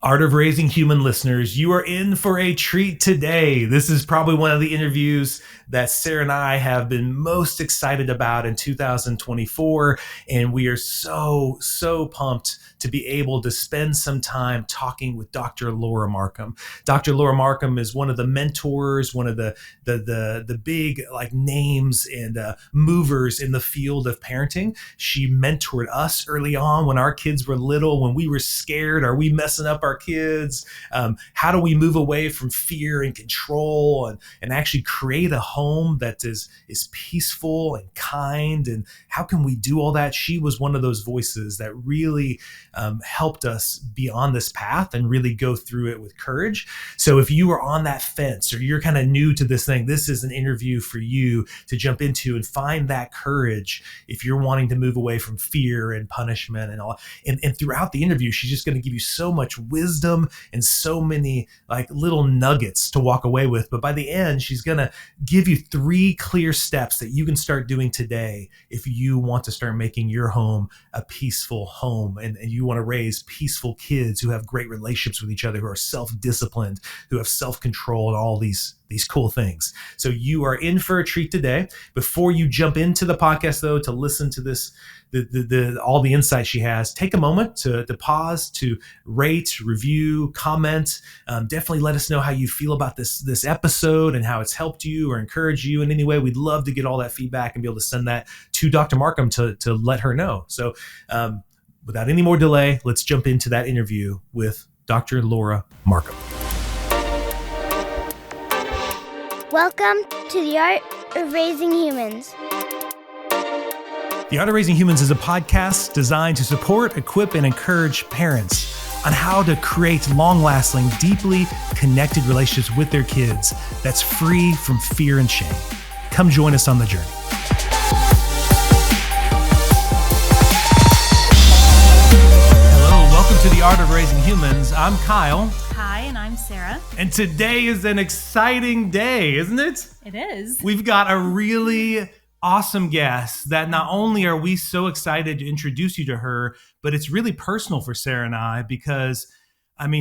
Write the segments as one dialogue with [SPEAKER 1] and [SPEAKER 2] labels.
[SPEAKER 1] Art of Raising Human listeners, you are in for a treat today. This is probably one of the interviews that Sara and I have been most excited about in 2024. And we are so pumped to be able to spend some time talking with Dr. Laura Markham. Dr. Laura Markham is one of the mentors, one of the big names and movers in the field of parenting. She mentored us early on when our kids were little, when we were scared. Are we messing up our kids? How do we move away from fear and control and actually create a home that is peaceful and kind? And how can we do all that? She was one of those voices that really helped us be on this path and really go through it with courage. So if you are on that fence or you're kind of new to this thing, this is an interview for you to jump into and find that courage if you're wanting to move away from fear and punishment and all. And throughout the interview, she's just going to give you so much wisdom and so many little nuggets to walk away with. But by the end, she's going to give you 3 clear steps that you can start doing today if you want to start making your home a peaceful home and you want to raise peaceful kids who have great relationships with each other, who are self-disciplined, who have self-control, and all these cool things. So you are in for a treat today. Before you jump into the podcast, though, to listen to this, all the insights she has, take a moment to pause, to rate, review, comment. Definitely let us know how you feel about this episode and how it's helped you or encouraged you in any way. We'd love to get all that feedback and be able to send that to Dr. Markham to let her know. So without any more delay, let's jump into that interview with Dr. Laura Markham.
[SPEAKER 2] Welcome to the Art of Raising Humans.
[SPEAKER 1] The Art of Raising Humans is a podcast designed to support, equip, and encourage parents on how to create long-lasting, deeply connected relationships with their kids that's free from fear and shame. Come join us on the journey. Hello, welcome to the Art of Raising Humans. I'm Kyle.
[SPEAKER 3] Hi, and I'm Sara.
[SPEAKER 1] And today is an exciting day, isn't it?
[SPEAKER 3] It is.
[SPEAKER 1] We've got a really awesome guest that not only are we so excited to introduce you to her, but it's really personal for Sara and I because,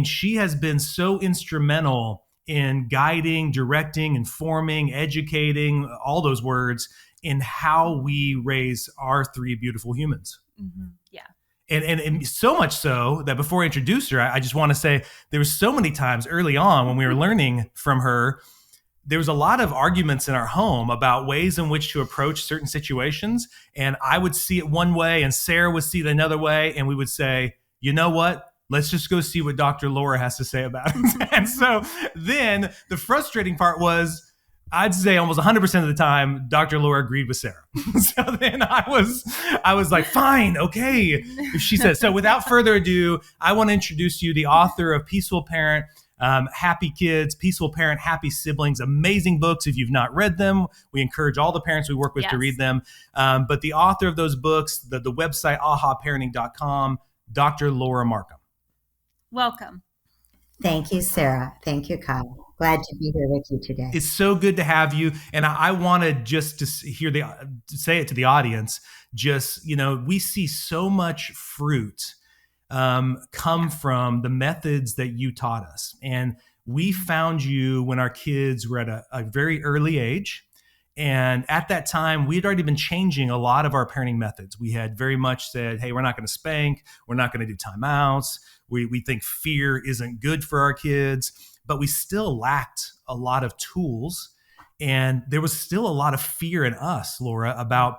[SPEAKER 1] she has been so instrumental in guiding, directing, informing, educating, all those words, in how we raise our 3 beautiful humans.
[SPEAKER 3] Mm-hmm. Yeah.
[SPEAKER 1] And so much so that before I introduce her, I just want to say there was so many times early on when we were learning from her, there was a lot of arguments in our home about ways in which to approach certain situations. And I would see it one way and Sara would see it another way. And we would say, you know what? Let's just go see what Dr. Laura has to say about it. And so then the frustrating part was, I'd say almost 100% of the time, Dr. Laura agreed with Sara. So then I was like, fine, okay, if she says. So without further ado, I want to introduce you the author of Peaceful Parent, Happy Kids, Peaceful Parent, Happy Siblings, amazing books. If you've not read them, we encourage all the parents we work with to read them. But the author of those books, the website, ahaparenting.com, Dr. Laura Markham.
[SPEAKER 3] Welcome.
[SPEAKER 4] Thank you, Sara. Thank you, Kyle. Glad to be here with you today.
[SPEAKER 1] It's so good to have you. And I wanted just to say it to the audience. Just, we see so much fruit come from the methods that you taught us. And we found you when our kids were at a very early age. And at that time, we had already been changing a lot of our parenting methods. We had very much said, hey, we're not going to spank. We're not going to do timeouts. We think fear isn't good for our kids. But we still lacked a lot of tools. And there was still a lot of fear in us, Laura, about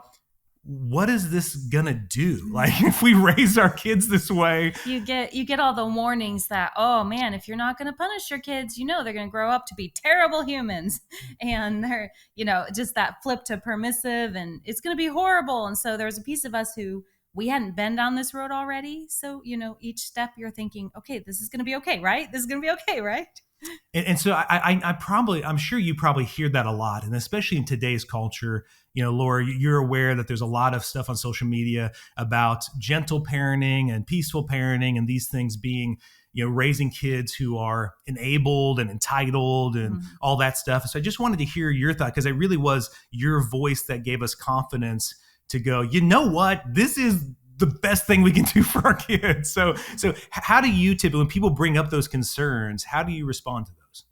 [SPEAKER 1] what is this gonna do? If we raise our kids this way.
[SPEAKER 3] You get all the warnings that, oh man, if you're not gonna punish your kids, they're gonna grow up to be terrible humans. And they're, just that flip to permissive and it's gonna be horrible. And so there's a piece of us who we hadn't been down this road already. So, each step you're thinking, okay, this is gonna be okay, right? This is gonna be okay, right?
[SPEAKER 1] And so I'm sure you probably hear that a lot. And especially in today's culture, Laura, you're aware that there's a lot of stuff on social media about gentle parenting and peaceful parenting and these things being, raising kids who are enabled and entitled and all that stuff. So I just wanted to hear your thought because it really was your voice that gave us confidence to go, you know what, this is the best thing we can do for our kids. So how do you typically, when people bring up those concerns, how do you respond to those?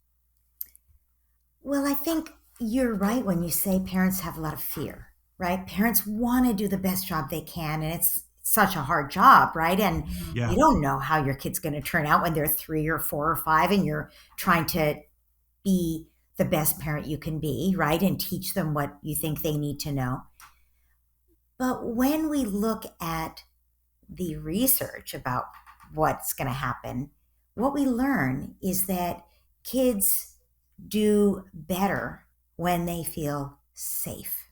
[SPEAKER 4] Well, I think you're right when you say parents have a lot of fear, right? Parents want to do the best job they can, and it's such a hard job, right? And
[SPEAKER 1] Yeah.
[SPEAKER 4] you don't know how your kid's going to turn out when they're 3 or 4 or 5, and you're trying to be the best parent you can be, right? And teach them what you think they need to know. But when we look at the research about what's going to happen, what we learn is that kids do better when they feel safe.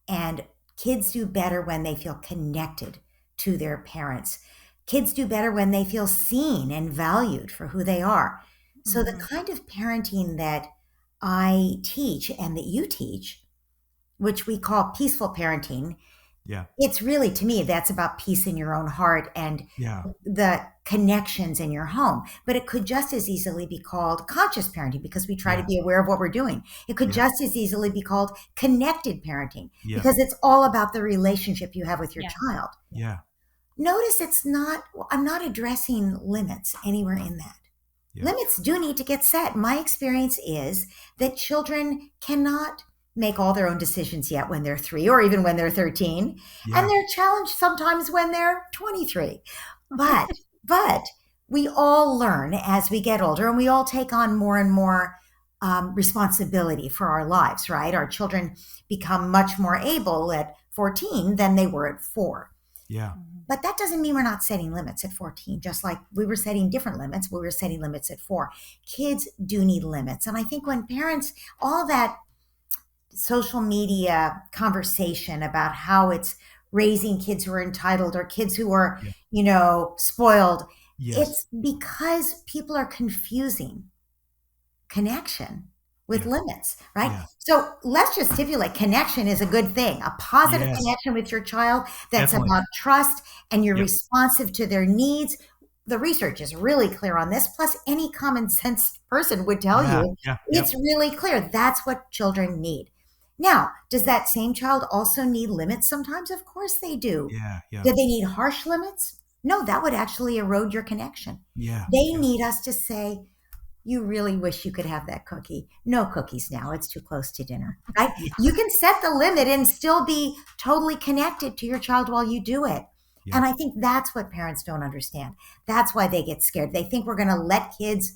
[SPEAKER 4] And kids do better when they feel connected to their parents. Kids do better when they feel seen and valued for who they are. So the kind of parenting that I teach and that you teach, which we call peaceful parenting,
[SPEAKER 1] Yeah.
[SPEAKER 4] it's really, to me, that's about peace in your own heart and
[SPEAKER 1] Yeah.
[SPEAKER 4] the connections in your home. But it could just as easily be called conscious parenting because we try to be aware of what we're doing. It could just as easily be called connected parenting because it's all about the relationship you have with your child.
[SPEAKER 1] Yeah.
[SPEAKER 4] Notice I'm not addressing limits anywhere in that.
[SPEAKER 1] Yeah.
[SPEAKER 4] Limits do need to get set. My experience is that children cannot make all their own decisions yet when they're 3 or even when they're 13.
[SPEAKER 1] Yeah.
[SPEAKER 4] And they're challenged sometimes when they're 23. But we all learn as we get older and we all take on more and more responsibility for our lives, right? Our children become much more able at 14 than they were at 4.
[SPEAKER 1] Yeah.
[SPEAKER 4] But that doesn't mean we're not setting limits at 14, just like we were setting different limits. We were setting limits at 4. Kids do need limits. And I think when parents, all that social media conversation about how it's raising kids who are entitled or kids who are, spoiled, it's because people are confusing connection with limits, right?
[SPEAKER 1] Yeah.
[SPEAKER 4] So let's just stipulate connection is a good thing. A positive connection with your child that's about trust and you're responsive to their needs. The research is really clear on this. Plus, any common sense person would tell you it's really clear. That's what children need. Now, does that same child also need limits sometimes? Of course they do.
[SPEAKER 1] Yeah.
[SPEAKER 4] Do they need harsh limits? No, that would actually erode your connection.
[SPEAKER 1] Yeah.
[SPEAKER 4] They need us to say, you really wish you could have that cookie. No cookies now. It's too close to dinner, right? You can set the limit and still be totally connected to your child while you do it. Yeah. And I think that's what parents don't understand. That's why they get scared. They think we're going to let kids,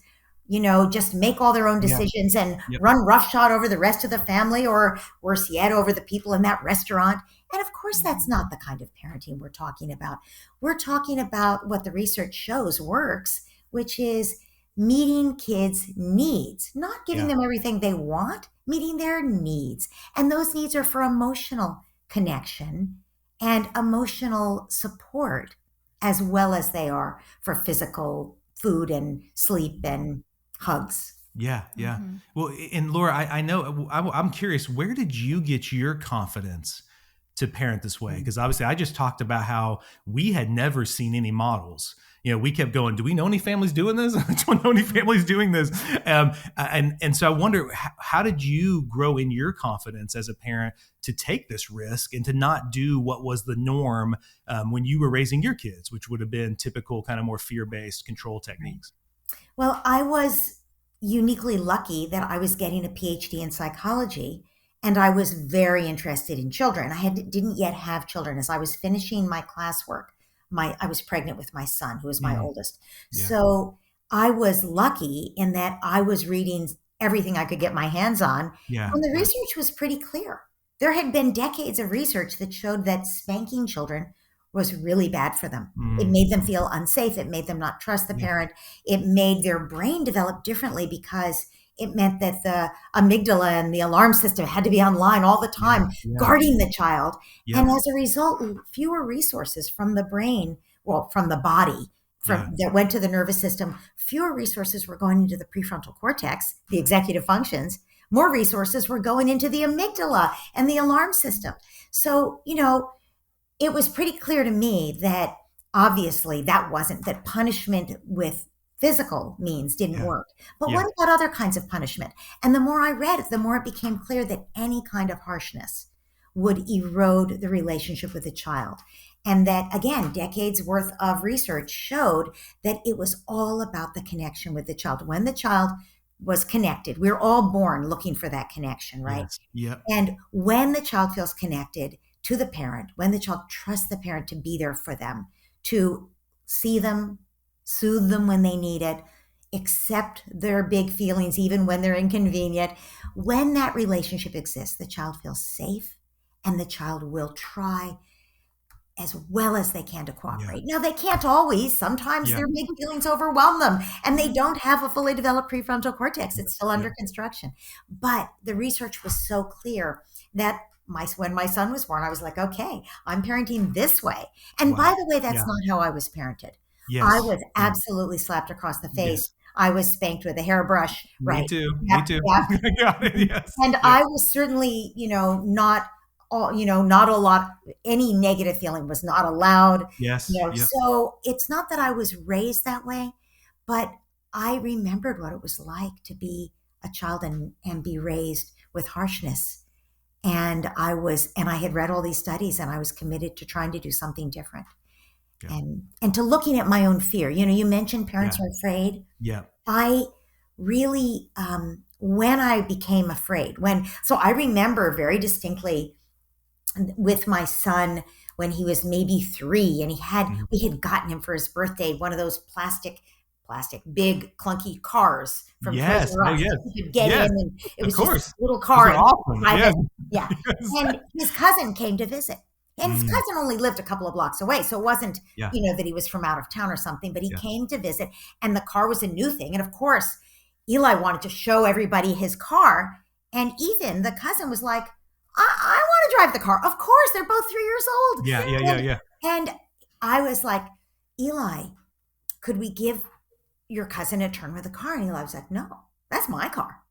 [SPEAKER 4] just make all their own decisions and run roughshod over the rest of the family or worse yet, over the people in that restaurant. And of course, that's not the kind of parenting we're talking about. We're talking about what the research shows works, which is meeting kids' needs, not giving them everything they want, meeting their needs. And those needs are for emotional connection and emotional support, as well as they are for physical food and sleep and hugs.
[SPEAKER 1] Yeah. Well, and Laura, I know, I'm curious, where did you get your confidence to parent this way? Because obviously I just talked about how we had never seen any models. We kept going, do we know any families doing this? Do we know any families doing this? And so I wonder, how did you grow in your confidence as a parent to take this risk and to not do what was the norm when you were raising your kids, which would have been typical kind of more fear-based control techniques?
[SPEAKER 4] Well, I was uniquely lucky that I was getting a PhD in psychology and I was very interested in children. I didn't yet have children. As I was finishing my classwork, I was pregnant with my son, who was my oldest. Yeah. So I was lucky in that I was reading everything I could get my hands on. Yeah. And the research was pretty clear. There had been decades of research that showed that spanking children was really bad for them. It made them feel unsafe. It made them not trust the parent. It made their brain develop differently because it meant that the amygdala and the alarm system had to be online all the time, guarding the child. Yeah. And as a result, fewer resources from the brain, from the body, that went to the nervous system, fewer resources were going into the prefrontal cortex, the executive functions. More resources were going into the amygdala and the alarm system. So, it was pretty clear to me that obviously that punishment with physical means didn't work. But what about other kinds of punishment? And the more I read, the more it became clear that any kind of harshness would erode the relationship with the child. And that, again, decades worth of research showed that it was all about the connection with the child. When the child was connected, we're all born looking for that connection, right?
[SPEAKER 1] Yes. Yep.
[SPEAKER 4] And when the child feels connected to the parent, when the child trusts the parent to be there for them, to see them, soothe them when they need it, accept their big feelings even when they're inconvenient, when that relationship exists, the child feels safe and the child will try as well as they can to cooperate. Now, they can't always. Sometimes their big feelings overwhelm them and they don't have a fully developed prefrontal cortex. It's still under construction. But the research was so clear that when my son was born, I was like, okay, I'm parenting this way. And by the way, that's not how I was parented.
[SPEAKER 1] Yes.
[SPEAKER 4] I was absolutely slapped across the face. I was spanked with a hairbrush. Right.
[SPEAKER 1] Me too.
[SPEAKER 4] Yep,
[SPEAKER 1] Me too.
[SPEAKER 4] yep.
[SPEAKER 1] Got it. Yes.
[SPEAKER 4] And I was certainly, not a lot, any negative feeling was not allowed.
[SPEAKER 1] Yes.
[SPEAKER 4] So it's not that I was raised that way, but I remembered what it was like to be a child and be raised with harshness. And I had read all these studies and I was committed to trying to do something different.
[SPEAKER 1] Yeah.
[SPEAKER 4] And to looking at my own fear. You mentioned parents are afraid.
[SPEAKER 1] Yeah.
[SPEAKER 4] I really, when I became afraid, so I remember very distinctly with my son when he was maybe 3 and we had gotten him for his birthday one of those plastic big clunky cars from
[SPEAKER 1] Yes.
[SPEAKER 4] Toys R Us.
[SPEAKER 1] Oh, yes.
[SPEAKER 4] You could get in and it was
[SPEAKER 1] Of
[SPEAKER 4] just a little car.
[SPEAKER 1] Awesome. Yes.
[SPEAKER 4] Yeah. And his cousin came to visit. And his cousin only lived a couple of blocks away. So it wasn't, that he was from out of town or something, but he came to visit and the car was a new thing. And of course, Eli wanted to show everybody his car. And Ethan, the cousin, was like, I want to drive the car. Of course, they're both 3 years old.
[SPEAKER 1] Yeah.
[SPEAKER 4] And I was like, Eli, could we give your cousin a turn with the car? And Eli was like, no, that's my car.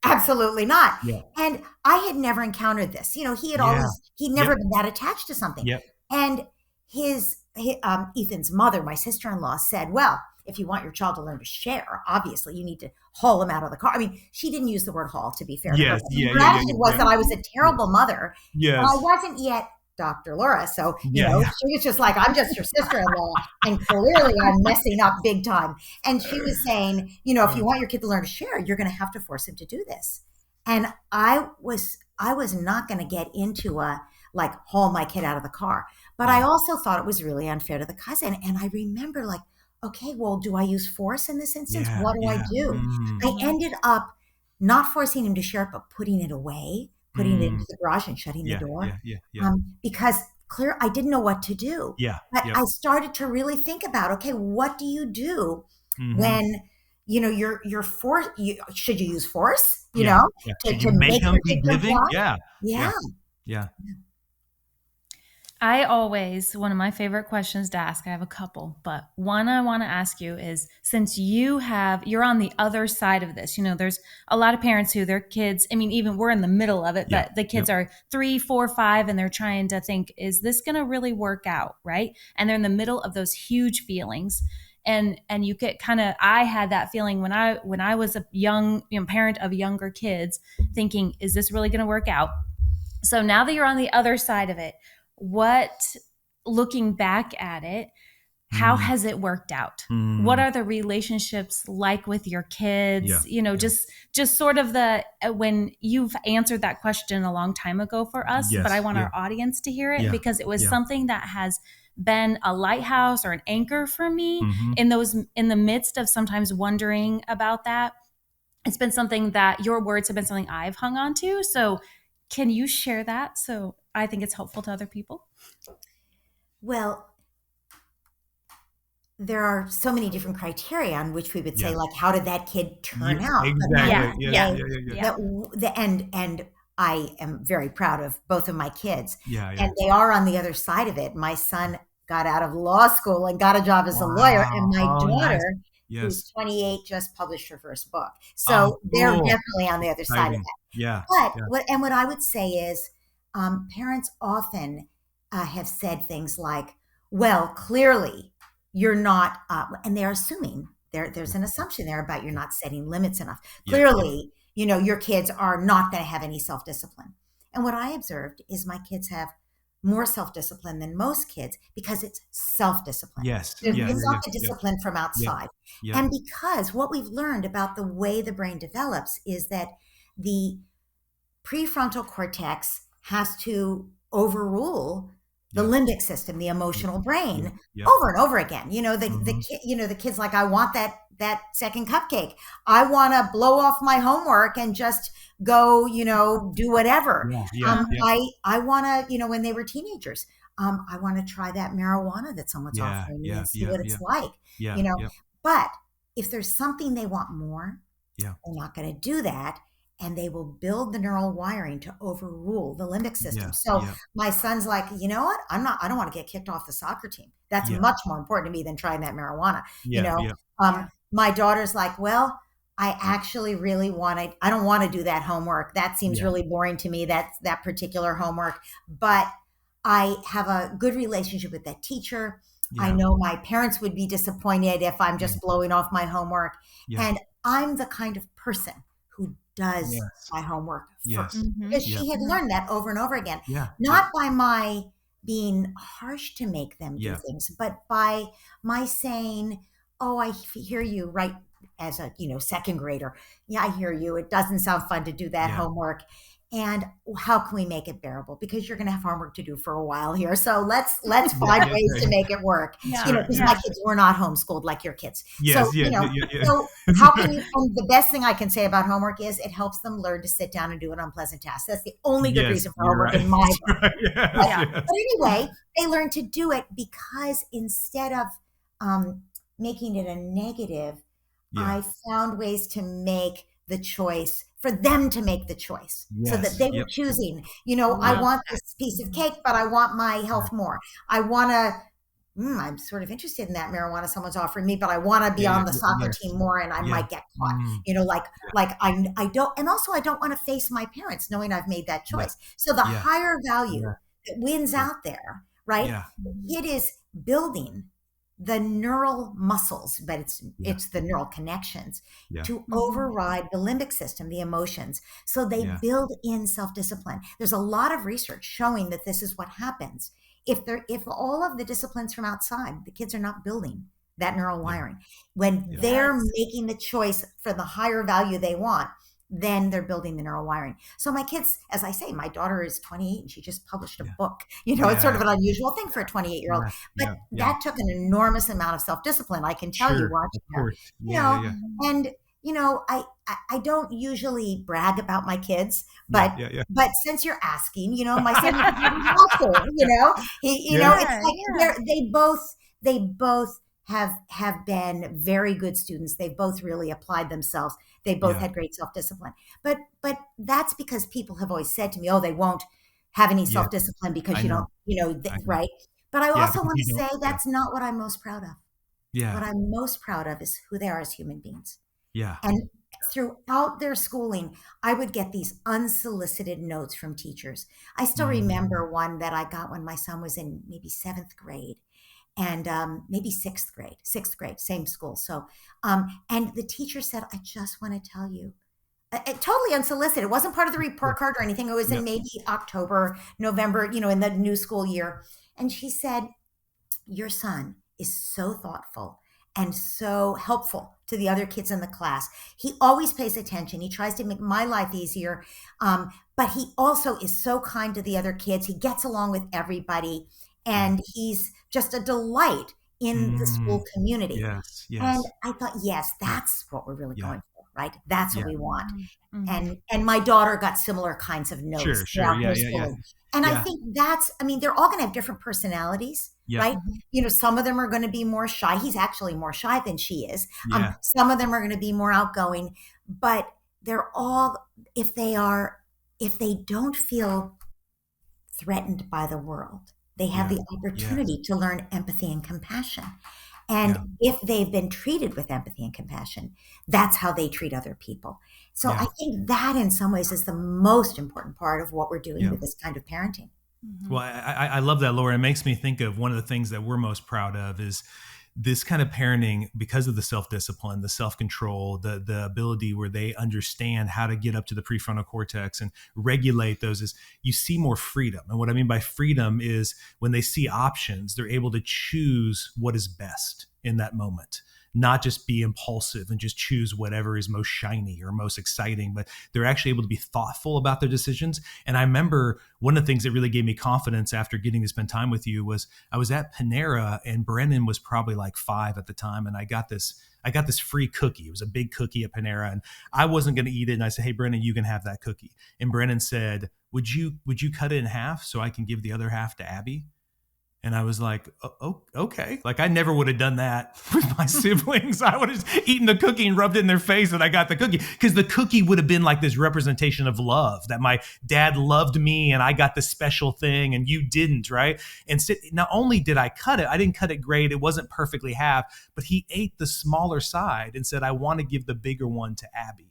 [SPEAKER 4] Absolutely not.
[SPEAKER 1] Yeah.
[SPEAKER 4] And I had never encountered this. He'd never been that attached to something.
[SPEAKER 1] Yep.
[SPEAKER 4] And Ethan's mother, my sister-in-law, said, well, if you want your child to learn to share, obviously you need to haul him out of the car. I mean, she didn't use the word haul, to be fair.
[SPEAKER 1] Yes.
[SPEAKER 4] The strategy was that I was a terrible mother.
[SPEAKER 1] Yes.
[SPEAKER 4] I wasn't yet Dr. Laura. So, she was just like, I'm just your sister-in-law. And clearly I'm messing up big time. And she was saying, if you want your kid to learn to share, you're going to have to force him to do this. And I was not going to get into haul my kid out of the car. But I also thought it was really unfair to the cousin. And I remember okay, well, do I use force in this instance? What do I do? I ended up not forcing him to share it, but putting it away, putting it into the garage and shutting the door. Because I didn't know what to do. But I started to really think about, okay, what do you do when, you're forced, should you use force, to make him be giving?
[SPEAKER 1] Yeah.
[SPEAKER 3] One of my favorite questions to ask, I have a couple, but one I want to ask you is, since you're on the other side of this, there's a lot of parents who their kids, even we're in the middle of it, but the kids are 3, 4, 5, and they're trying to think, is this going to really work out? Right. And they're in the middle of those huge feelings. And you get I had that feeling when I was a young parent of younger kids, thinking, is this really going to work out? So now that you're on the other side of it, looking back at it, how has it worked out? What are the relationships like with your kids? Just sort of when you've answered that question a long time ago for us, but I want our audience to hear it because it was something that has been a lighthouse or an anchor for me in the midst of sometimes wondering about that. It's been something that your words have been something I've hung on to. So can you share that? So I think it's helpful to other people.
[SPEAKER 4] Well, there are so many different criteria on which we would say, how did that kid turn out?
[SPEAKER 1] Exactly.
[SPEAKER 4] And I am very proud of both of my kids.
[SPEAKER 1] And
[SPEAKER 4] they are on the other side of it. My son got out of law school and got a job as a lawyer, and my daughter, who's 28, just published her first book. So they're definitely on the other side of that. What I would say is, parents often have said things like, well, clearly you're not, and they're assuming, there's an assumption there about you're not setting limits enough. Clearly, your kids are not going to have any self-discipline. And what I observed is my kids have more self-discipline than most kids because it's self-discipline.
[SPEAKER 1] Yes.
[SPEAKER 4] It's
[SPEAKER 1] Yeah.
[SPEAKER 4] not the
[SPEAKER 1] Yeah.
[SPEAKER 4] discipline from
[SPEAKER 1] Yeah.
[SPEAKER 4] outside.
[SPEAKER 1] Yeah.
[SPEAKER 4] And because what we've learned about the way the brain develops is that the prefrontal cortex has to overrule the
[SPEAKER 1] Yeah.
[SPEAKER 4] limbic system, the emotional brain,
[SPEAKER 1] Yeah.
[SPEAKER 4] over and over again. You know, the
[SPEAKER 1] Mhm.
[SPEAKER 4] kid, the kid's like, I want that second cupcake. I want to blow off my homework and just go, do whatever.
[SPEAKER 1] Yeah. Yeah. Yeah.
[SPEAKER 4] I want to, when they were teenagers, I want to try that marijuana that someone's
[SPEAKER 1] Yeah.
[SPEAKER 4] offering me
[SPEAKER 1] Yeah.
[SPEAKER 4] and see
[SPEAKER 1] Yeah.
[SPEAKER 4] what
[SPEAKER 1] Yeah.
[SPEAKER 4] it's like,
[SPEAKER 1] Yeah.
[SPEAKER 4] you know.
[SPEAKER 1] Yeah.
[SPEAKER 4] But if there's something they want more,
[SPEAKER 1] Yeah.
[SPEAKER 4] they're not going to do that. And they will build the neural wiring to overrule the limbic system.
[SPEAKER 1] Yeah.
[SPEAKER 4] So
[SPEAKER 1] Yeah.
[SPEAKER 4] my son's like, you know what? I don't want to get kicked off the soccer team. That's
[SPEAKER 1] Yeah.
[SPEAKER 4] much more important to me than trying that marijuana.
[SPEAKER 1] Yeah. Yeah.
[SPEAKER 4] My daughter's like, well, I actually really I don't want to do that homework. That seems
[SPEAKER 1] Yeah.
[SPEAKER 4] really boring to me, that particular homework. But I have a good relationship with that teacher. I
[SPEAKER 1] Yeah.
[SPEAKER 4] know my parents would be disappointed if I'm just blowing off my homework.
[SPEAKER 1] Yeah.
[SPEAKER 4] And I'm the kind of person who does
[SPEAKER 1] Yes.
[SPEAKER 4] my homework
[SPEAKER 1] Yes.
[SPEAKER 4] first. Because she had learned that over and over again.
[SPEAKER 1] Yeah.
[SPEAKER 4] Not by my being harsh to make them do
[SPEAKER 1] Yeah.
[SPEAKER 4] things, but by my saying, oh, I hear you, right, as a second grader. Yeah, I hear you. It doesn't sound fun to do that
[SPEAKER 1] Yeah.
[SPEAKER 4] homework. And how can we make it bearable? Because you're going to have homework to do for a while here. So let's find
[SPEAKER 1] Yeah.
[SPEAKER 4] ways to make it work.
[SPEAKER 3] Yeah.
[SPEAKER 4] Because my kids were not homeschooled like your kids.
[SPEAKER 1] Yes.
[SPEAKER 4] So,
[SPEAKER 1] Yeah. Yeah. Yeah.
[SPEAKER 4] so how can you, and the best thing I can say about homework is it helps them learn to sit down and do an unpleasant task. That's the only good
[SPEAKER 1] Yes,
[SPEAKER 4] reason for
[SPEAKER 1] you're
[SPEAKER 4] homework
[SPEAKER 1] right.
[SPEAKER 4] in my book.
[SPEAKER 1] Right. Yes.
[SPEAKER 3] Yeah.
[SPEAKER 1] Yes.
[SPEAKER 4] But anyway, they learn to do it because instead of making it a negative,
[SPEAKER 1] Yeah.
[SPEAKER 4] I found ways to make the choice for them to make the choice so that
[SPEAKER 1] Yes.
[SPEAKER 4] they were
[SPEAKER 1] Yep.
[SPEAKER 4] choosing, I
[SPEAKER 1] Yeah.
[SPEAKER 4] want this piece of cake, but I want my health more. I want to, I'm sort of interested in that marijuana someone's offering me, but I want to be
[SPEAKER 1] Yeah.
[SPEAKER 4] on the soccer
[SPEAKER 1] Yes.
[SPEAKER 4] team more and I
[SPEAKER 1] Yeah.
[SPEAKER 4] might get caught,
[SPEAKER 1] Mm.
[SPEAKER 4] like I don't, and also I don't want to face my parents knowing I've made that
[SPEAKER 1] Yeah.
[SPEAKER 4] choice. So the
[SPEAKER 1] Yeah.
[SPEAKER 4] higher value
[SPEAKER 1] Yeah.
[SPEAKER 4] that wins
[SPEAKER 1] Yeah.
[SPEAKER 4] out there, right?
[SPEAKER 1] Yeah.
[SPEAKER 4] It is building the neural muscles, but
[SPEAKER 1] Yeah.
[SPEAKER 4] it's the neural connections
[SPEAKER 1] Yeah.
[SPEAKER 4] to override the limbic system, the emotions. So they
[SPEAKER 1] Yeah.
[SPEAKER 4] build in self-discipline. There's a lot of research showing that this is what happens. If all of the disciplines from outside, the kids are not building that neural wiring. When
[SPEAKER 1] Yeah.
[SPEAKER 4] they're
[SPEAKER 3] Yes.
[SPEAKER 4] making the choice for the higher value they want, then they're building the neural wiring. So my kids, as I say, my daughter is 28 and she just published a
[SPEAKER 1] Yeah.
[SPEAKER 4] book. It's sort of an unusual thing for a 28-year-old.
[SPEAKER 1] Yeah.
[SPEAKER 4] But
[SPEAKER 1] Yeah. Yeah.
[SPEAKER 4] that took an enormous amount of self-discipline. I can tell you
[SPEAKER 1] Sure.
[SPEAKER 4] watching
[SPEAKER 1] Of
[SPEAKER 4] her.
[SPEAKER 1] course. Yeah. Yeah.
[SPEAKER 4] And I don't usually brag about my kids,
[SPEAKER 1] Yeah.
[SPEAKER 4] but
[SPEAKER 1] Yeah. Yeah.
[SPEAKER 4] but since you're asking, my son is in law school, he,
[SPEAKER 1] Yeah.
[SPEAKER 4] it's like they both have been very good students. They both really applied themselves. They both
[SPEAKER 1] Yeah.
[SPEAKER 4] had great self-discipline. But that's because people have always said to me, "Oh, they won't have any
[SPEAKER 1] Yeah.
[SPEAKER 4] self-discipline because
[SPEAKER 1] I
[SPEAKER 4] you
[SPEAKER 1] know.
[SPEAKER 4] don't,
[SPEAKER 1] I know.
[SPEAKER 4] right?" But I
[SPEAKER 1] Yeah.
[SPEAKER 4] also
[SPEAKER 1] Because
[SPEAKER 4] want
[SPEAKER 1] you
[SPEAKER 4] to
[SPEAKER 1] don't.
[SPEAKER 4] say
[SPEAKER 1] Yeah.
[SPEAKER 4] that's not what I'm most proud of. What
[SPEAKER 1] Yeah.
[SPEAKER 4] I'm most proud of is who they are as human beings.
[SPEAKER 1] Yeah.
[SPEAKER 4] And throughout their schooling, I would get these unsolicited notes from teachers. I still remember one that I got when my son was in maybe 7th grade and maybe 6th grade, same school. So, and the teacher said, I just want to tell you, totally unsolicited. It wasn't part of the report card or anything. It was
[SPEAKER 1] Yeah.
[SPEAKER 4] in maybe October, November, in the new school year. And she said, your son is so thoughtful and so helpful to the other kids in the class. He always pays attention. He tries to make my life easier. But he also is so kind to the other kids. He gets along with everybody. And he's just a delight in the school community.
[SPEAKER 1] Yes.
[SPEAKER 4] And
[SPEAKER 1] Yes.
[SPEAKER 4] I thought, yes, that's what we're really
[SPEAKER 1] Yeah.
[SPEAKER 4] going for, right? That's what
[SPEAKER 1] Yeah.
[SPEAKER 4] we want.
[SPEAKER 3] Mhm.
[SPEAKER 4] And my daughter got similar kinds of notes
[SPEAKER 1] Sure. Sure.
[SPEAKER 4] throughout
[SPEAKER 1] Yeah.
[SPEAKER 4] her
[SPEAKER 1] Yeah. Yeah.
[SPEAKER 4] schooling. And I
[SPEAKER 1] Yeah.
[SPEAKER 4] think they're all going to have different personalities,
[SPEAKER 1] Yeah.
[SPEAKER 4] right? Some of them are going to be more shy. He's actually more shy than she is.
[SPEAKER 1] Yeah.
[SPEAKER 4] Some of them are going to be more outgoing, but they're all, if they don't feel threatened by the world, they have
[SPEAKER 1] Yeah.
[SPEAKER 4] the opportunity to learn empathy and compassion. And if they've been treated with empathy and compassion, that's how they treat other people. So
[SPEAKER 1] Yeah.
[SPEAKER 4] I think that in some ways is the most important part of what we're doing
[SPEAKER 1] Yeah.
[SPEAKER 4] with this kind of parenting.
[SPEAKER 1] Well, I love that, Laura. It makes me think of one of the things that we're most proud of is this kind of parenting, because of the self-discipline, the self-control, the ability where they understand how to get up to the prefrontal cortex and regulate those, is you see more freedom. And what I mean by freedom is when they see options, they're able to choose what is best in that moment, not just be impulsive and just choose whatever is most shiny or most exciting, but they're actually able to be thoughtful about their decisions. And I remember one of the things that really gave me confidence after getting to spend time with you was I was at Panera, and Brennan was probably like 5 at the time. And I got this free cookie. It was a big cookie at Panera, and I wasn't going to eat it. And I said, "Hey, Brennan, you can have that cookie." And Brennan said, would you cut it in half so I can give the other half to Abby? And I was like, oh, okay. Like, I never would have done that with my siblings. I would have just eaten the cookie and rubbed it in their face and I got the cookie. Because the cookie would have been like this representation of love, that my dad loved me and I got the special thing and you didn't, right? And so not only did I cut it, I didn't cut it great. It wasn't perfectly half, but he ate the smaller side and said, I want to give the bigger one to Abby.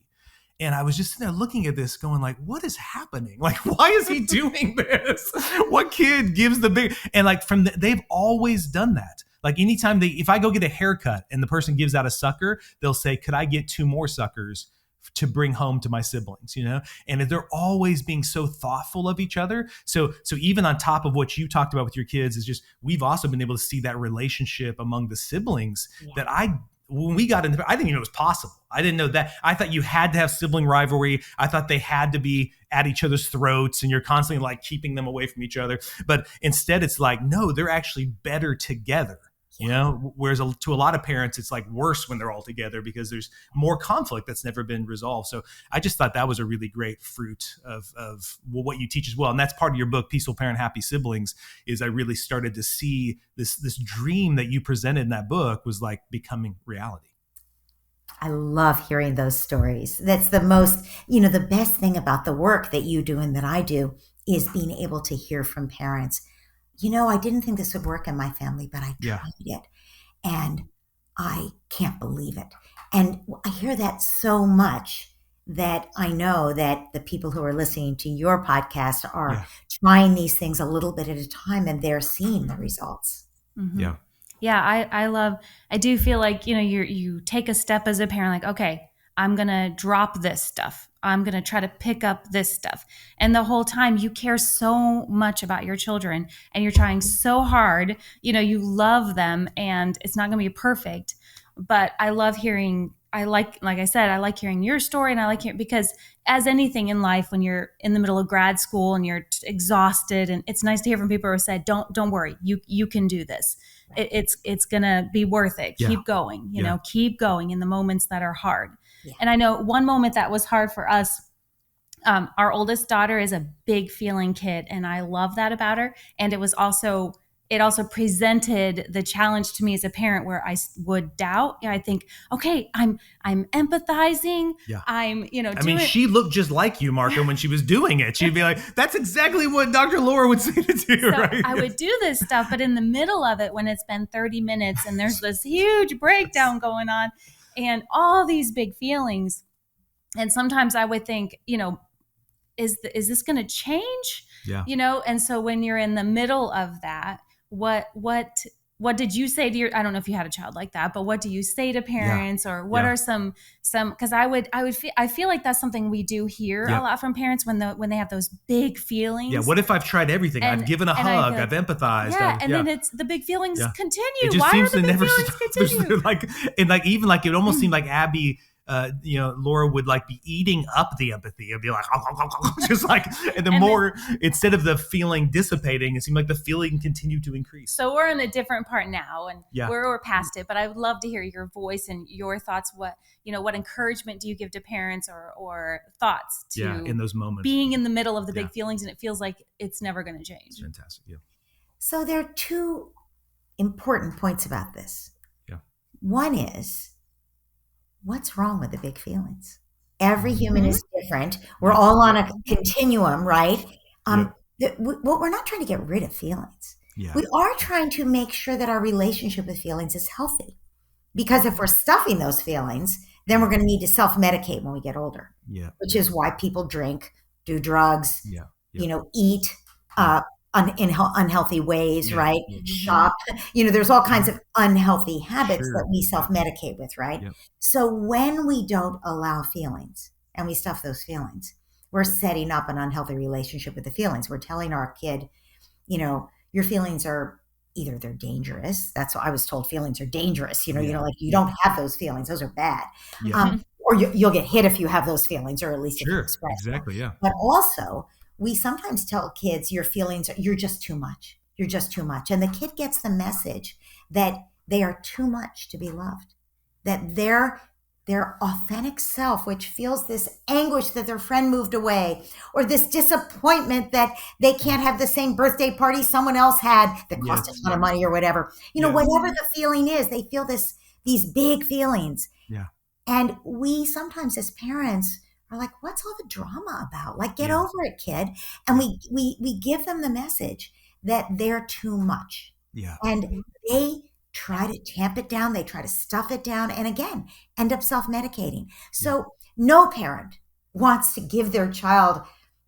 [SPEAKER 1] And I was just sitting there looking at this going like, what is happening? Like, why is he doing this? What kid gives the big, and like they've always done that. Like anytime if I go get a haircut and the person gives out a sucker, they'll say, could I get 2 more suckers to bring home to my siblings, And they're always being so thoughtful of each other. So even on top of what you talked about with your kids is just, we've also been able to see that relationship among the siblings that when we got into, I didn't even know it was possible. I didn't know that. I thought you had to have sibling rivalry. I thought they had to be at each other's throats and you're constantly like keeping them away from each other. But instead it's like, no, they're actually better together. Whereas to a lot of parents, it's like worse when they're all together because there's more conflict that's never been resolved. So I just thought that was a really great fruit of what you teach as well. And that's part of your book, Peaceful Parent, Happy Siblings, is I really started to see this dream that you presented in that book was like becoming reality.
[SPEAKER 4] I love hearing those stories. That's the most, the best thing about the work that you do and that I do is being able to hear from parents. I didn't think this would work in my family, but I tried it and I can't believe it. And I hear that so much that I know that the people who are listening to your podcast are trying these things a little bit at a time and they're seeing the results.
[SPEAKER 3] Mm-hmm. Yeah. Yeah. I do feel like, you take a step as a parent, like, okay, I'm going to drop this stuff. I'm going to try to pick up this stuff. And the whole time you care so much about your children and you're trying so hard, you love them and it's not going to be perfect, but I love hearing, like I said, I like hearing your story and I like hearing, because as anything in life, when you're in the middle of grad school and you're exhausted, and it's nice to hear from people who said, don't worry, you can do this. It's going to be worth it. Yeah. Keep going, keep going in the moments that are hard. Yeah. And I know one moment that was hard for us, our oldest daughter is a big feeling kid, and I love that about her. And it also presented the challenge to me as a parent where I would doubt. I think, okay, I'm empathizing. Yeah. I'm,
[SPEAKER 1] she looked just like you, Markham, when she was doing it. She'd be like, that's exactly what Dr. Laura would say to do, so right?
[SPEAKER 3] I would do this stuff, but in the middle of it, when it's been 30 minutes and there's this huge breakdown going on and all these big feelings. And sometimes I would think, is this going to change? Yeah. And so when you're in the middle of that, what did you say to I don't know if you had a child like that, but what do you say to parents or what are some, cause I feel like that's something we do hear a lot from parents when they have those big feelings.
[SPEAKER 1] Yeah. What if I've tried everything? I've given a hug, I've empathized.
[SPEAKER 3] Yeah. Then it's the big feelings continue. It just Why seems are the big feelings continue?
[SPEAKER 1] It almost seemed like Abby, Laura would like be eating up the empathy and be like, just like, and more, instead of the feeling dissipating, it seemed like the feeling continued to increase.
[SPEAKER 3] So we're in a different part now and we're past it, but I would love to hear your voice and your thoughts. What encouragement do you give to parents or thoughts to
[SPEAKER 1] in those moments,
[SPEAKER 3] being in the middle of the big feelings and it feels like it's never going to change?
[SPEAKER 1] It's fantastic. Yeah.
[SPEAKER 4] So there are 2 important points about this. Yeah. One is, what's wrong with the big feelings? Every human is different. We're all on a continuum, right? We're not trying to get rid of feelings. Yeah. We are trying to make sure that our relationship with feelings is healthy. Because if we're stuffing those feelings, then we're going to need to self-medicate when we get older. Yeah. Which is why people drink, do drugs, eat, unhealthy ways,
[SPEAKER 1] Yeah.
[SPEAKER 4] right?
[SPEAKER 1] Yeah.
[SPEAKER 4] Shop, there's all kinds of unhealthy habits
[SPEAKER 1] Sure.
[SPEAKER 4] that we self-medicate with, right?
[SPEAKER 1] Yep.
[SPEAKER 4] So when we don't allow feelings and we stuff those feelings, we're setting up an unhealthy relationship with the feelings. We're telling our kid, your feelings are either they're dangerous. That's what I was told. Feelings are dangerous.
[SPEAKER 1] Yeah.
[SPEAKER 4] Like you don't have those feelings. Those are bad.
[SPEAKER 1] Yeah.
[SPEAKER 4] Or you'll get hit if you have those feelings, or at least if you
[SPEAKER 1] Sure.
[SPEAKER 4] express them.
[SPEAKER 1] Exactly. Yeah.
[SPEAKER 4] But also, we sometimes tell kids your feelings, you're just too much. You're just too much. And the kid gets the message that they are too much to be loved, that their authentic self, which feels this anguish that their friend moved away, or this disappointment that they can't have the same birthday party someone else had that cost a ton of money or whatever. Whatever the feeling is, they feel these big feelings.
[SPEAKER 1] Yeah.
[SPEAKER 4] And we sometimes as parents are like, what's all the drama about? Like, get
[SPEAKER 1] Yeah.
[SPEAKER 4] over it, kid. And we give them the message that they're too much.
[SPEAKER 1] Yeah.
[SPEAKER 4] And they try to tamp it down. They try to stuff it down. And again, end up self-medicating. So no parent wants to give their child,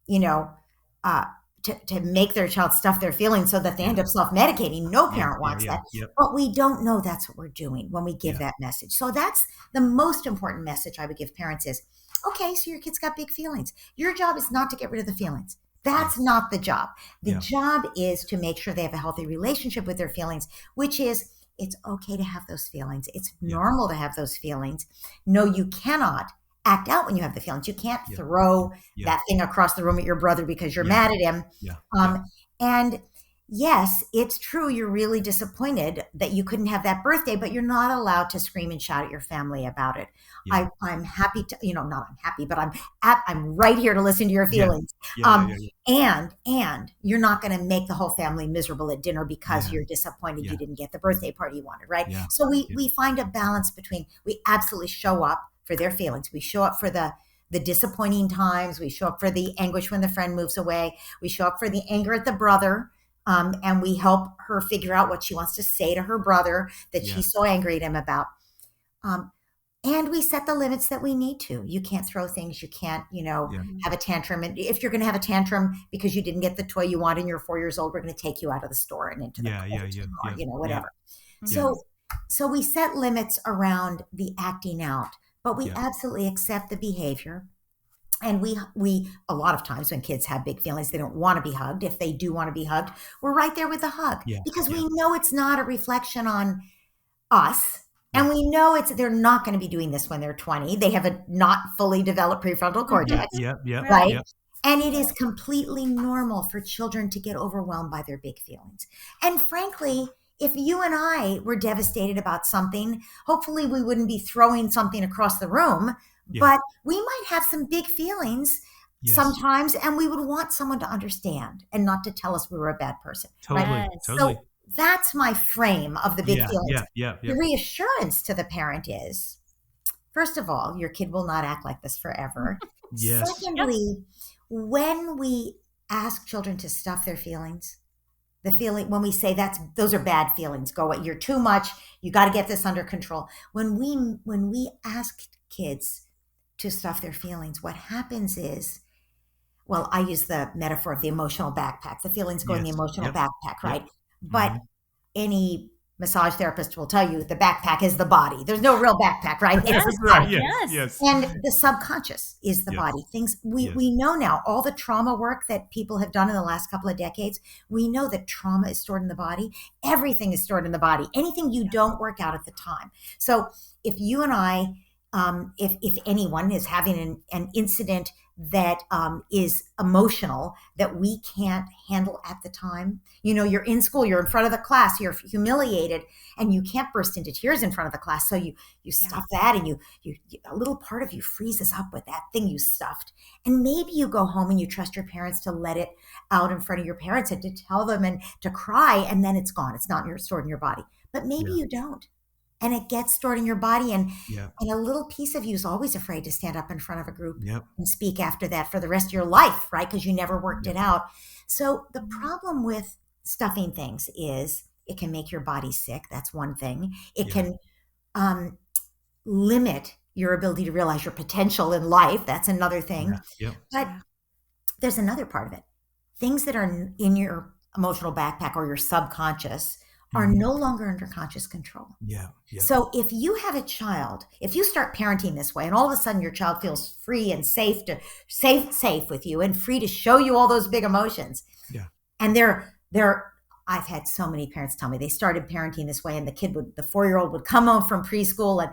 [SPEAKER 4] to make their child stuff their feelings so that they end up self-medicating. No parent wants that.
[SPEAKER 1] Yep.
[SPEAKER 4] But we don't know that's what we're doing when we give that message. So that's the most important message I would give parents is, okay, so your kid's got big feelings. Your job is not to get rid of the feelings. That's not the job. The job is to make sure they have a healthy relationship with their feelings, which is it's okay to have those feelings. It's normal to have those feelings. No, you cannot act out when you have the feelings. You can't throw that thing across the room at your brother because you're mad at him. And yes, it's true. You're really disappointed that you couldn't have that birthday, but you're not allowed to scream and shout at your family about it. I'm happy to, not I'm happy, but I'm right here to listen to your feelings. And you're not going to make the whole family miserable at dinner because you're disappointed you didn't get the birthday party you wanted, right? So we find a balance between, we absolutely show up for their feelings. We show up for the disappointing times. We show up for the anguish when the friend moves away. We show up for the anger at the brother. And we help her figure out what she wants to say to her brother that she's so angry at him about. And we set the limits that we need to. You can't throw things. You can't, have a tantrum. And if you're going to have a tantrum because you didn't get the toy you want and you're 4 years old, we're going to take you out of the store and into the car, whatever. So we set limits around the acting out, but we absolutely accept the behavior. And we a lot of times when kids have big feelings, they don't want to be hugged. If they do want to be hugged, we're right there with the hug because we know it's not a reflection on us. And we know they're not going to be doing this when they're 20. They have a not fully developed prefrontal cortex. Right. And it is completely normal for children to get overwhelmed by their big feelings. And frankly, if you and I were devastated about something, hopefully we wouldn't be throwing something across the room. But we might have some big feelings sometimes, and we would want someone to understand and not to tell us we were a bad person.
[SPEAKER 1] Totally.
[SPEAKER 4] So that's my frame of the big feelings.
[SPEAKER 1] The
[SPEAKER 4] reassurance to the parent is, first of all, your kid will not act like this forever. Secondly, when we ask children to stuff their feelings, when we say those are bad feelings, go away, you're too much, you got to get this under control. When we ask kids to stuff their feelings, what happens is, well, I use the metaphor of the emotional backpack. The feelings go in the emotional backpack, right? But any massage therapist will tell you the backpack is the body. There's no real backpack, right? It's the body. And the subconscious is the body. Things we know now, all the trauma work that people have done in the last couple of decades, we know that trauma is stored in the body. Everything is stored in the body. Anything you don't work out at the time. So if you and I, if anyone is having an incident that is emotional that we can't handle at the time, you're in school, you're in front of the class, you're humiliated, and you can't burst into tears in front of the class. So you stuff that, and you a little part of you freezes up with that thing you stuffed. And maybe you go home and you trust your parents to let it out in front of your parents and to tell them and to cry, and then it's gone. It's not stored in your body. But maybe you don't. And it gets stored in your body. And a little piece of you is always afraid to stand up in front of a group and speak after that for the rest of your life, right? Because you never worked it out. So the problem with stuffing things is it can make your body sick. That's one thing. It can limit your ability to realize your potential in life. That's another thing. But there's another part of it. Things that are in your emotional backpack or your subconscious are no longer under conscious control.
[SPEAKER 1] Yeah. Yep.
[SPEAKER 4] So if you have a child, if you start parenting this way and all of a sudden your child feels free and safe with you and free to show you all those big emotions.
[SPEAKER 1] Yeah.
[SPEAKER 4] And I've had so many parents tell me they started parenting this way and the 4-year-old would come home from preschool and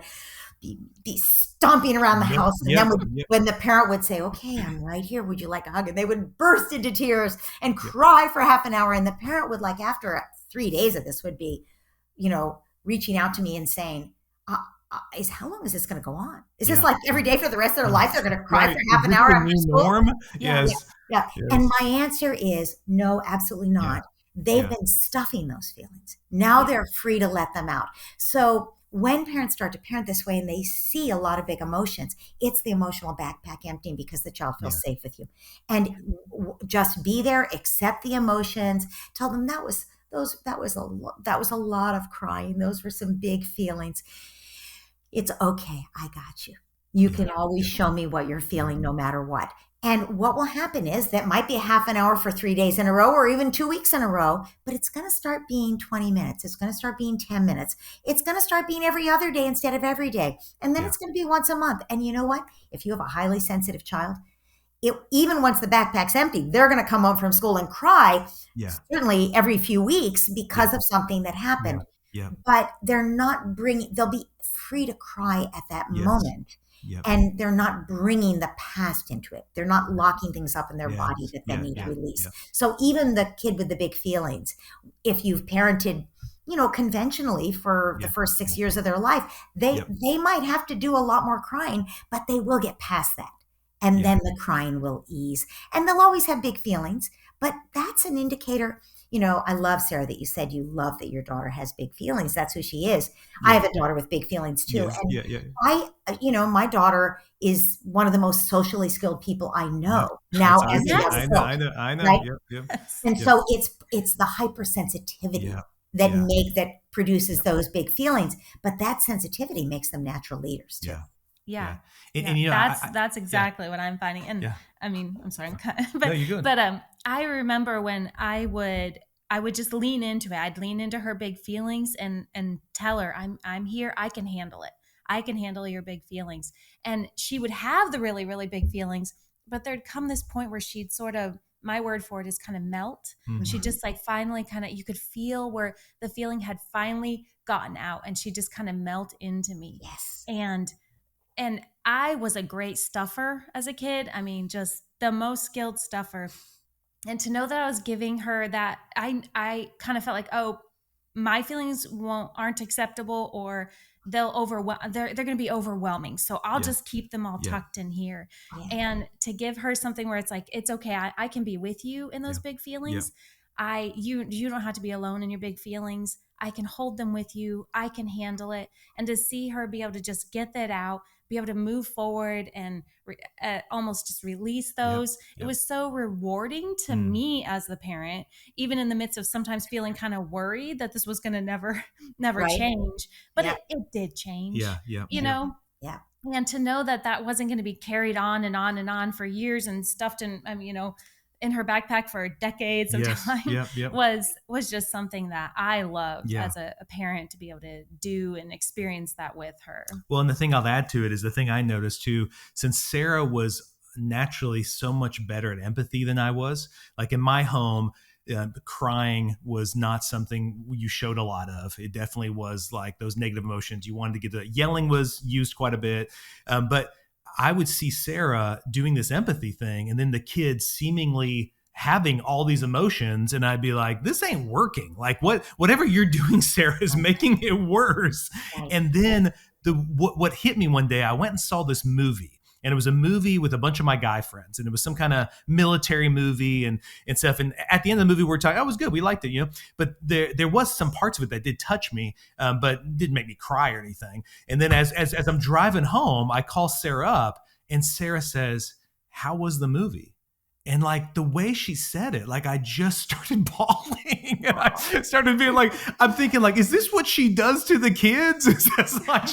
[SPEAKER 4] be stomping around the house. And then when the parent would say, okay, I'm right here, would you like a hug? And they would burst into tears and cry for half an hour. And the parent would, like, after 3 days of this, would be, reaching out to me and saying, how long is this going to go on? Is this like every day for the rest of their life? They're going to cry for half an hour after school?
[SPEAKER 1] Norm?
[SPEAKER 4] Yes. And my answer is no, absolutely not. They've been stuffing those feelings. Now they're free to let them out. So when parents start to parent this way and they see a lot of big emotions, it's the emotional backpack emptying because the child feels safe with you. And just be there, accept the emotions, tell them that was a lot of crying. Those were some big feelings. It's okay. I got you. You can always show me what you're feeling no matter what. And what will happen is that might be a half an hour for 3 days in a row or even 2 weeks in a row, but it's going to start being 20 minutes. It's going to start being 10 minutes. It's going to start being every other day instead of every day. And then it's going to be once a month. And you know what? If you have a highly sensitive child, even once the backpack's empty, they're going to come home from school and cry, certainly every few weeks because of something that happened. But they'll be free to cry at that moment. And they're not bringing the past into it. They're not locking things up in their body that they need to release. So even the kid with the big feelings, if you've parented, conventionally for the first 6 years of their life, they might have to do a lot more crying, but they will get past that. And then the crying will ease. And they'll always have big feelings, but that's an indicator. I love, Sarah, that you said you love that your daughter has big feelings. That's who she is. I have a daughter with big feelings too. My daughter is one of the most socially skilled people I know now.
[SPEAKER 1] I know.
[SPEAKER 4] Right? And so it's the hypersensitivity that produces those big feelings. But that sensitivity makes them natural leaders too.
[SPEAKER 3] Yeah.
[SPEAKER 1] And
[SPEAKER 3] that's exactly what I'm finding. And I mean, I'm sorry, but,
[SPEAKER 1] no, you're good.
[SPEAKER 3] But I remember when I would just lean into it. I'd lean into her big feelings and tell her, I'm here. I can handle it. I can handle your big feelings. And she would have the really, really big feelings, but there'd come this point where she'd sort of, my word for it is kind of melt.
[SPEAKER 1] Mm-hmm.
[SPEAKER 3] She just finally you could feel where the feeling had finally gotten out and she just kind of melt into me.
[SPEAKER 4] Yes.
[SPEAKER 3] And I was a great stuffer as a kid. I mean, just the most skilled stuffer. And to know that I was giving her that, I kind of felt like, oh, my feelings aren't acceptable, or they're going to be overwhelming. So I'll just keep them all tucked in here. Yeah. And to give her something where it's like, it's okay. I can be with you in those big feelings. You don't have to be alone in your big feelings. I can hold them with you. I can handle it. And to see her be able to just get that out, be able to move forward and almost just release those. It was so rewarding to me as the parent, even in the midst of sometimes feeling kind of worried that this was going to never change. But it did change, you know?
[SPEAKER 4] Yeah.
[SPEAKER 3] And to know that wasn't going to be carried on and on and on for years and stuffed in, in her backpack for decades of time was just something that I loved as a parent to be able to do and experience that with her.
[SPEAKER 1] Well, and the thing I'll add to it is the thing I noticed too, since Sara was naturally so much better at empathy than I was, like in my home, crying was not something you showed a lot of. It definitely was like those negative emotions. You wanted to get yelling was used quite a bit. But I would see Sara doing this empathy thing and then the kids seemingly having all these emotions. And I'd be like, this ain't working. Like whatever you're doing, Sara, is making it worse. And then what hit me one day, I went and saw this movie. And it was a movie with a bunch of my guy friends. And it was some kind of military movie and stuff. And at the end of the movie, we're talking, oh, it was good. We liked it, But there was some parts of it that did touch me, but didn't make me cry or anything. And then as I'm driving home, I call Sara up and Sara says, how was the movie? And like the way she said it, like I just started bawling. And I started being like, I'm thinking like, is this what she does to the kids? Is this like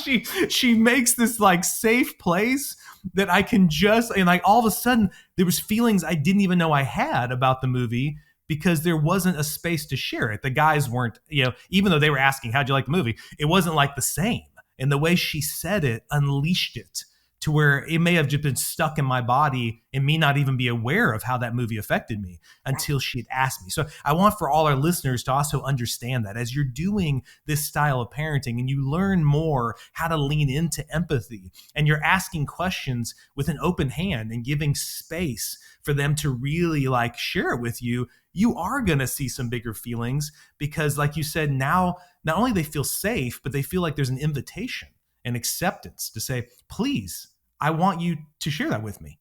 [SPEAKER 1] she makes this like safe place that I can just, and like all of a sudden there was feelings I didn't even know I had about the movie because there wasn't a space to share it. The guys weren't, even though they were asking, how'd you like the movie? It wasn't like the same. And the way she said it unleashed it to where it may have just been stuck in my body and me not even be aware of how that movie affected me until she'd asked me. So I want for all our listeners to also understand that as you're doing this style of parenting and you learn more how to lean into empathy and you're asking questions with an open hand and giving space for them to really like share it with you, you are going to see some bigger feelings because like you said, now not only they feel safe, but they feel like there's an invitation and acceptance to say, please, I want you to share that with me,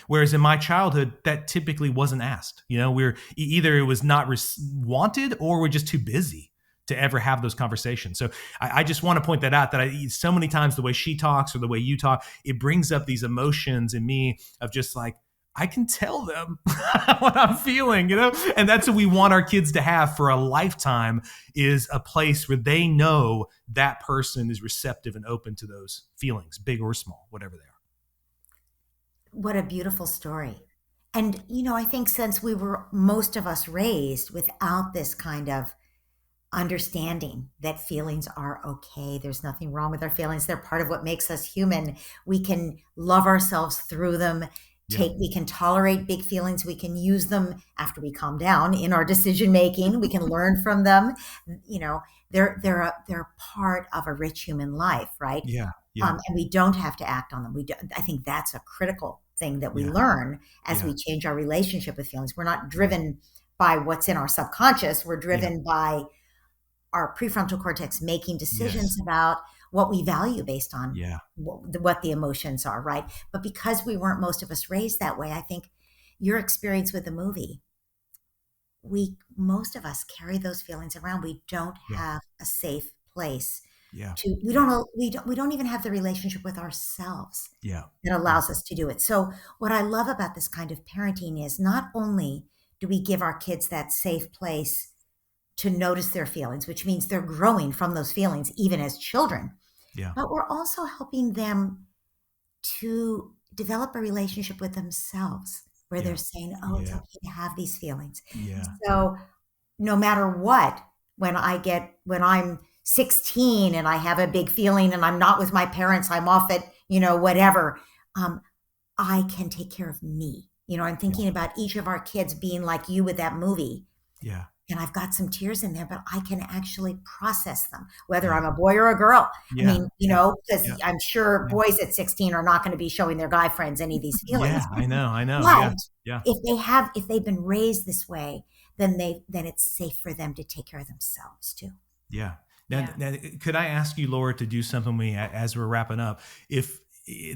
[SPEAKER 1] whereas in my childhood, that typically wasn't asked, we're either it was not wanted or we're just too busy to ever have those conversations. So I just want to point that out that so many times the way she talks or the way you talk, it brings up these emotions in me of just like, I can tell them what I'm feeling, and that's what we want our kids to have for a lifetime is a place where they know that person is receptive and open to those feelings, big or small, whatever they are.
[SPEAKER 4] What a beautiful story. And, I think since we were most of us raised without this kind of understanding that feelings are okay. There's nothing wrong with our feelings. They're part of what makes us human. We can love ourselves through them. We can tolerate big feelings. We can use them after we calm down in our decision making. We can learn from them. They're part of a rich human life, right?
[SPEAKER 1] Yeah.
[SPEAKER 4] And we don't have to act on them. I think that's a critical thing that we learn as we change our relationship with feelings. We're not driven by what's in our subconscious. We're driven by our prefrontal cortex making decisions about what we value based on what the emotions are, right? But because we weren't most of us raised that way, I think your experience with the movie, most of us carry those feelings around. We don't have a safe place we don't even have the relationship with ourselves that allows us to do it. So what I love about this kind of parenting is not only do we give our kids that safe place to notice their feelings, which means they're growing from those feelings even as children, but we're also helping them to develop a relationship with themselves where they're saying, it's okay to have these feelings. So no matter what, when I'm 16 and I have a big feeling and I'm not with my parents, I'm off at, whatever, I can take care of me. I'm thinking about each of our kids being like you with that movie.
[SPEAKER 1] Yeah.
[SPEAKER 4] And I've got some tears in there, but I can actually process them, whether I'm a boy or a girl. I mean, because I'm sure boys at 16 are not going to be showing their guy friends any of these feelings.
[SPEAKER 1] Yeah, I know.
[SPEAKER 4] But if they've been raised this way, then it's safe for them to take care of themselves too.
[SPEAKER 1] Yeah. Now, could I ask you, Laura, to do something as we're wrapping up? If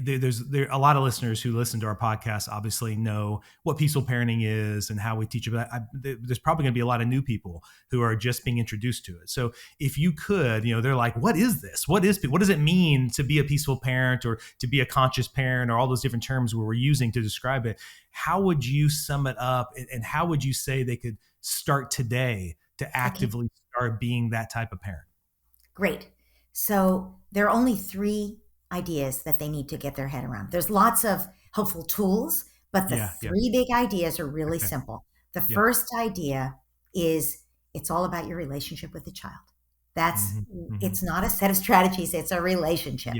[SPEAKER 1] there's a lot of listeners who listen to our podcast obviously know what peaceful parenting is and how we teach about it. There's probably going to be a lot of new people who are just being introduced to it. So if you could, they're like, what is this? What does it mean to be a peaceful parent or to be a conscious parent or all those different terms we're using to describe it? How would you sum it up and how would you say they could start today to actively start being that type of parent?
[SPEAKER 4] Great. So there are only 3 ideas that they need to get their head around. There's lots of helpful tools, but the 3 big ideas are really simple. The first idea is it's all about your relationship with the child. It's not a set of strategies, it's a relationship.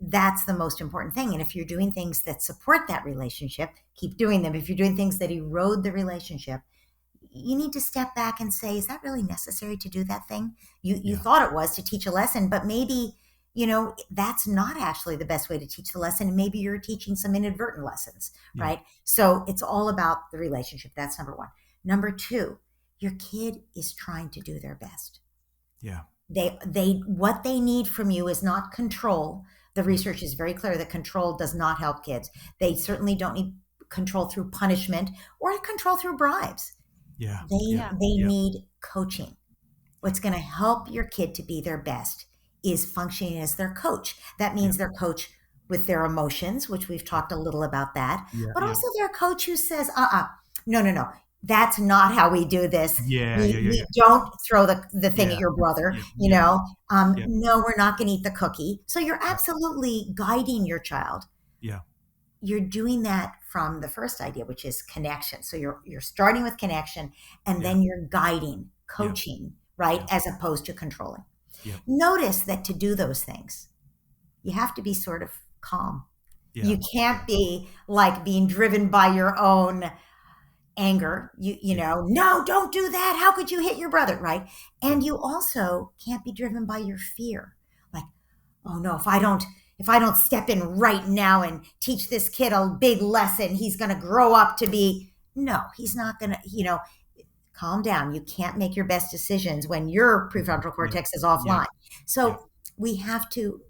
[SPEAKER 4] That's the most important thing. And if you're doing things that support that relationship, keep doing them. If you're doing things that erode the relationship, you need to step back and say, is that really necessary to do that thing? You thought it was to teach a lesson, but maybe, that's not actually the best way to teach the lesson. And maybe you're teaching some inadvertent lessons, right? So it's all about the relationship. That's number 1. Number 2, your kid is trying to do their best.
[SPEAKER 1] Yeah.
[SPEAKER 4] What they need from you is not control. The research is very clear that control does not help kids. They certainly don't need control through punishment or control through bribes. They need coaching. What's going to help your kid to be their best is functioning as their coach. That means their coach with their emotions, which we've talked a little about that, but also their coach who says, no, that's not how we do this. We don't throw the thing at your brother, no, we're not going to eat the cookie. So you're absolutely guiding your child. you're doing that from the first idea, which is connection. So you're starting with connection, and then you're guiding, coaching, right, as opposed to controlling. Notice that to do those things, you have to be sort of calm. You can't be like being driven by your own anger. You know, no, don't do that. How could you hit your brother, right? And you also can't be driven by your fear. Like, oh no, if I don't step in right now and teach this kid a big lesson, he's going to grow up to be, no, he's not going to, calm down. You can't make your best decisions when your prefrontal cortex is offline. So we have to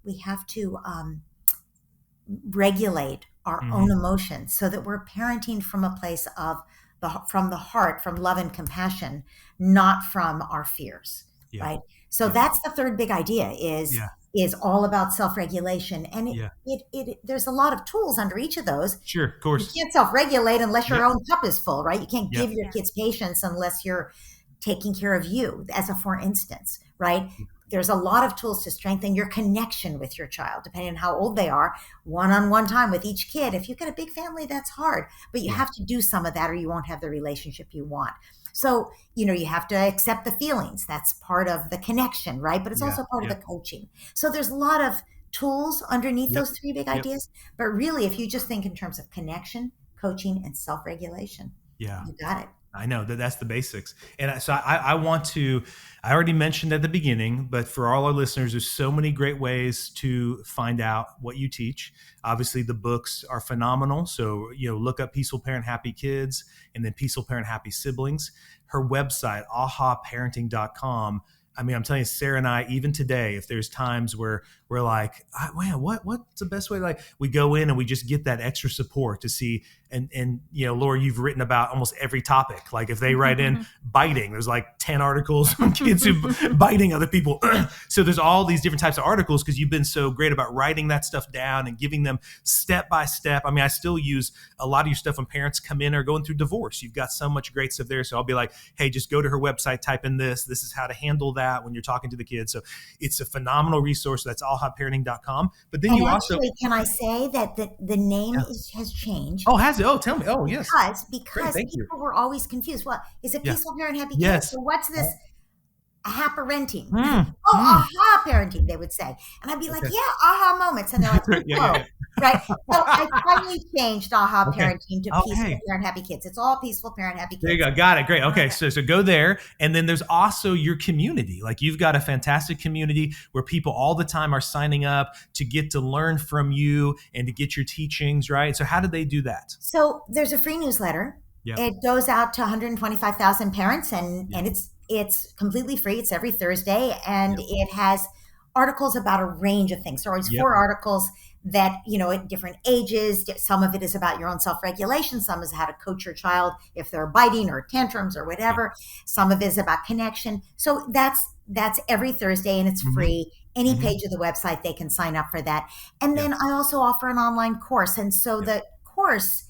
[SPEAKER 4] regulate our own emotions so that we're parenting from a place of from the heart, from love and compassion, not from our fears, right? So that's the third big idea is all about self-regulation. And it there's a lot of tools under each of those.
[SPEAKER 1] Sure, of course.
[SPEAKER 4] You can't self-regulate unless your own cup is full, right? You can't give your kids patience unless you're taking care of you, as a for instance, right? There's a lot of tools to strengthen your connection with your child, depending on how old they are, one-on-one time with each kid. If you've got a big family, that's hard, but you have to do some of that or you won't have the relationship you want. So, you have to accept the feelings. That's part of the connection, right? But it's also part of the coaching. So there's a lot of tools underneath those three big ideas. But really, if you just think in terms of connection, coaching, and self-regulation, you got it.
[SPEAKER 1] I know that's the basics. And so I already mentioned at the beginning, but for all our listeners, there's so many great ways to find out what you teach. Obviously the books are phenomenal. So, look up Peaceful Parent, Happy Kids, and then Peaceful Parent, Happy Siblings. Her website, ahaparenting.com. I mean, I'm telling you, Sara and I, even today, if there's times where we're like, man, what's the best way? Like, we go in and we just get that extra support to see. And Laura, you've written about almost every topic. Like if they write in biting, there's like 10 articles on kids who biting other people. So there's all these different types of articles because you've been so great about writing that stuff down and giving them step by step. I mean, I still use a lot of your stuff when parents come in or going through divorce. You've got so much great stuff there. So I'll be like, hey, just go to her website, type in this. This is how to handle that when you're talking to the kids. So it's a phenomenal resource. That's ahaparenting.com. But then
[SPEAKER 4] can I say that the name has changed?
[SPEAKER 1] Oh, has it? Oh, tell me. Oh, yes.
[SPEAKER 4] Because people were always confused. Well, is it Peaceful Parent, Happy Kids? So what's this aha parenting? Aha parenting, they would say. And I'd be like, aha moments. And they're like, right? So I finally changed aha parenting to Peaceful Parent, Happy Kids. It's all Peaceful Parent, Happy Kids.
[SPEAKER 1] There you go. Got it. Great. Okay. So go there. And then there's also your community. Like you've got a fantastic community where people all the time are signing up to get to learn from you and to get your teachings, right? So how did they do that?
[SPEAKER 4] So there's a free newsletter. It goes out to 125,000 parents and it's completely free. It's every Thursday, and it has articles about a range of things. There are always 4 articles that, at different ages. Some of it is about your own self-regulation. Some is how to coach your child if they're biting or tantrums or whatever. Some of it is about connection. So that's every Thursday, and it's free. Any page of the website, they can sign up for that. And then I also offer an online course. And so the course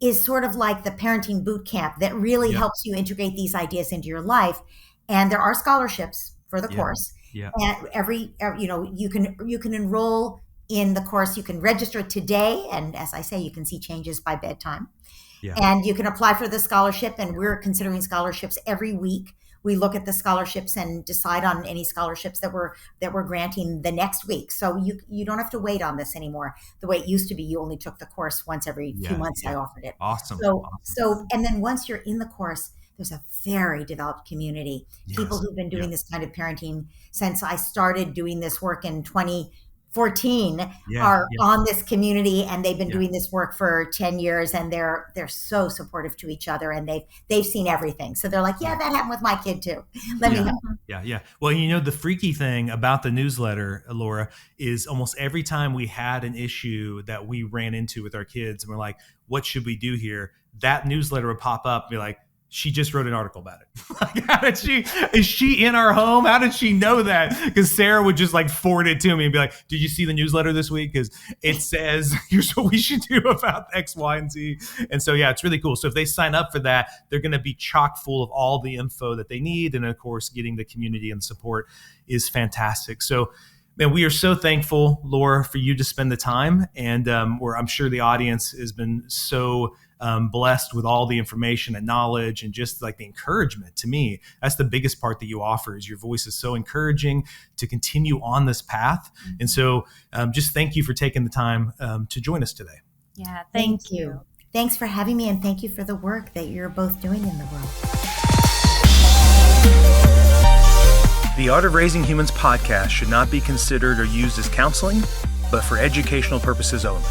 [SPEAKER 4] is sort of like the parenting boot camp that really helps you integrate these ideas into your life. And there are scholarships for the course. And you can enroll in the course. You can register today. And as I say, you can see changes by bedtime. And you can apply for the scholarship. And we're considering scholarships every week. We look at the scholarships and decide on any scholarships that we're granting the next week. So you don't have to wait on this anymore. The way it used to be, you only took the course once every few months. I offered it.
[SPEAKER 1] Awesome.
[SPEAKER 4] So and then once you're in the course, there's a very developed community. People who've been doing this kind of parenting since I started doing this work in 2014 are on this community, and they've been doing this work for 10 years, and they're so supportive to each other, and they've seen everything. So they're like, that happened with my kid too. Let me help.
[SPEAKER 1] Yeah. Well, the freaky thing about the newsletter, Laura, is almost every time we had an issue that we ran into with our kids and we're like, what should we do here? That newsletter would pop up and be like, she just wrote an article about it. Is she in our home? How did she know that? Because Sara would just like forward it to me and be like, did you see the newsletter this week? Because it says, here's what we should do about X, Y, and Z. And so, it's really cool. So if they sign up for that, they're going to be chock full of all the info that they need. And of course, getting the community and support is fantastic. So Man, we are so thankful, Laura, for you to spend the time. And I'm sure the audience has been so blessed with all the information and knowledge and just like the encouragement. To me, that's the biggest part that you offer is your voice is so encouraging to continue on this path. Mm-hmm. And so just thank you for taking the time to join us today.
[SPEAKER 3] Yeah, thank you.
[SPEAKER 4] Thanks for having me, and thank you for the work that you're both doing in the world.
[SPEAKER 1] The Art of Raising Humans podcast should not be considered or used as counseling, but for educational purposes only.